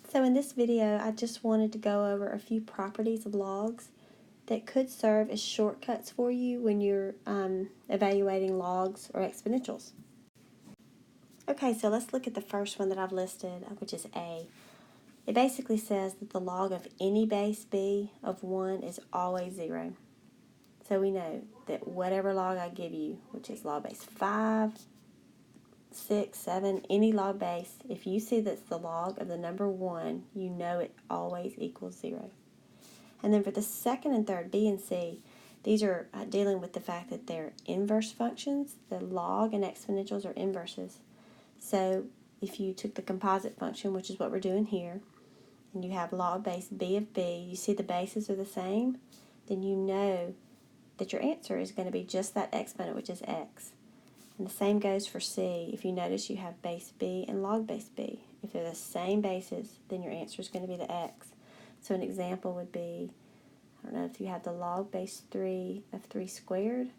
So in this video, I just wanted to go over a few properties of logs that could serve as shortcuts for you when you're evaluating logs or exponentials. Okay, so let's look at the first one that I've listed, which is A. It basically says that the log of any base b of 1 is always 0. So we know that whatever log I give you, which is log base 5, 6, 7, any log base, if you see that's the log of the number 1, you know it always equals 0. And then for the second and third, B and C, these are dealing with the fact that they're inverse functions. The log and exponentials are inverses. So if you took the composite function, which is what we're doing here, and you have log base b of b, you see the bases are the same, then you know that your answer is going to be just that exponent, which is x. And the same goes for C. If you notice, you have base b and log base b. If they're the same bases, then your answer is going to be the x. So an example would be, I don't know, if you have the log base 3 of 3 squared,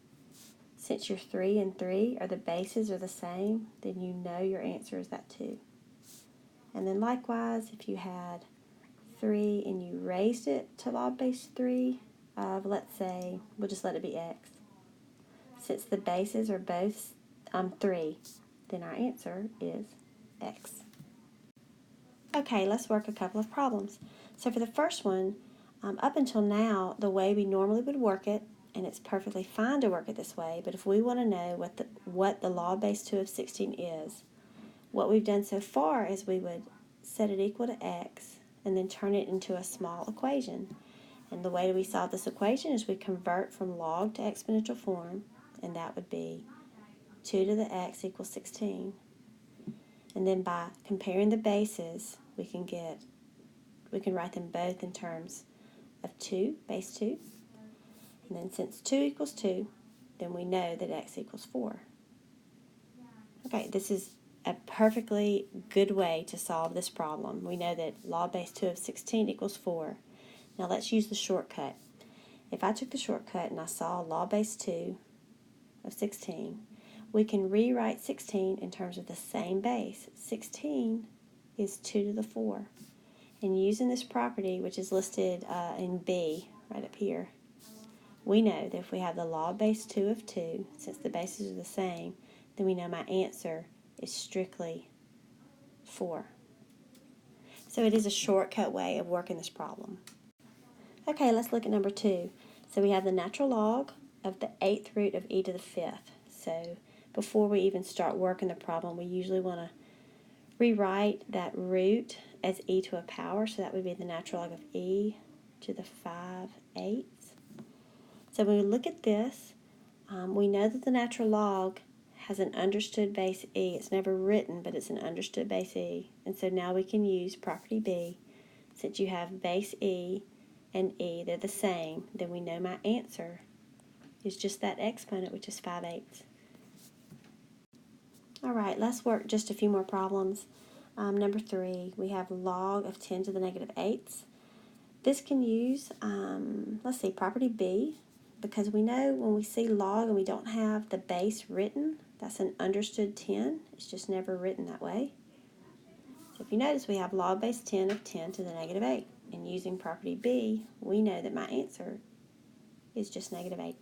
since your 3 and 3 are the bases are the same, then you know your answer is that 2. And then likewise, if you had 3 and you raised it to log base 3 of, let's say, we'll just let it be x. Since the bases are both 3, then our answer is x. Okay, let's work a couple of problems. So for the first one, up until now, the way we normally would work it, and it's perfectly fine to work it this way, but if we want to know what the log base 2 of 16 is, what we've done so far is we would set it equal to x and then turn it into a small equation. And the way we solve this equation is we convert from log to exponential form, and that would be 2 to the x equals 16. And then by comparing the bases, we can write them both in terms of 2, base 2. And then since 2 equals 2, then we know that x equals 4. Okay, this is a perfectly good way to solve this problem. We know that log base 2 of 16 equals 4. Now let's use the shortcut. If I took the shortcut and I saw log base 2 of 16, we can rewrite 16 in terms of the same base. 16 is 2 to the 4. And using this property, which is listed in B, right up here, we know that if we have the log base 2 of 2, since the bases are the same, then we know my answer is strictly 4. So it is a shortcut way of working this problem. Okay, let's look at number 2. So we have the natural log of the 8th root of e to the 5th. So before we even start working the problem, we usually want to rewrite that root as e to a power. So that would be the natural log of e to the 5/8. So when we look at this, we know that the natural log has an understood base e. It's never written, but it's an understood base e. And so now we can use property B. Since you have base e and e, they're the same, then we know my answer is just that exponent, which is 5/8. All right, let's work just a few more problems. Number 3, we have log of 10 to the negative 8ths. This can use, let's see, property B, because we know when we see log and we don't have the base written, that's an understood 10. It's just never written that way. So if you notice, we have log base 10 of 10 to the negative 8. And using property B, we know that my answer is just negative 8.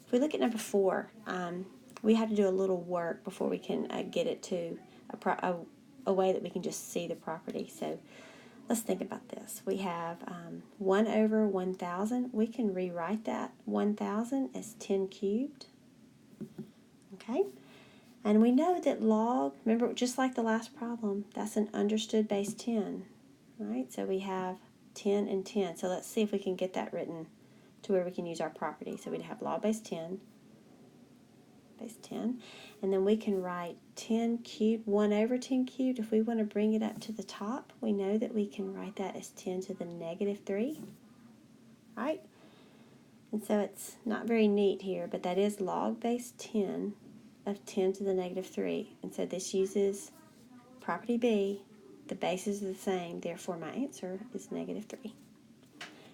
If we look at number 4, we have to do a little work before we can get it to a way that we can just see the property. So let's think about this. We have 1 over 1,000. We can rewrite that 1,000 as 10 cubed. Okay? And we know that log, remember, just like the last problem, that's an understood base 10. Right? So we have 10 and 10. So let's see if we can get that written to where we can use our property. So we'd have log base 10, and then we can write 10 cubed, 1 over 10 cubed. If we want to bring it up to the top, we know that we can write that as 10 to the negative 3, right? And so it's not very neat here, but that is log base 10 of 10 to the negative 3. And so this uses property B. The bases are the same, therefore my answer is negative 3.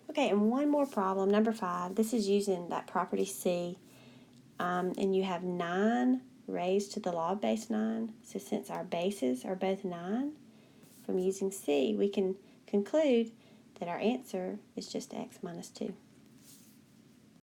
Okay, and one more problem, number 5. This is using that property C. And you have 9 raised to the log base 9. So since our bases are both 9, from using C, we can conclude that our answer is just x minus 2.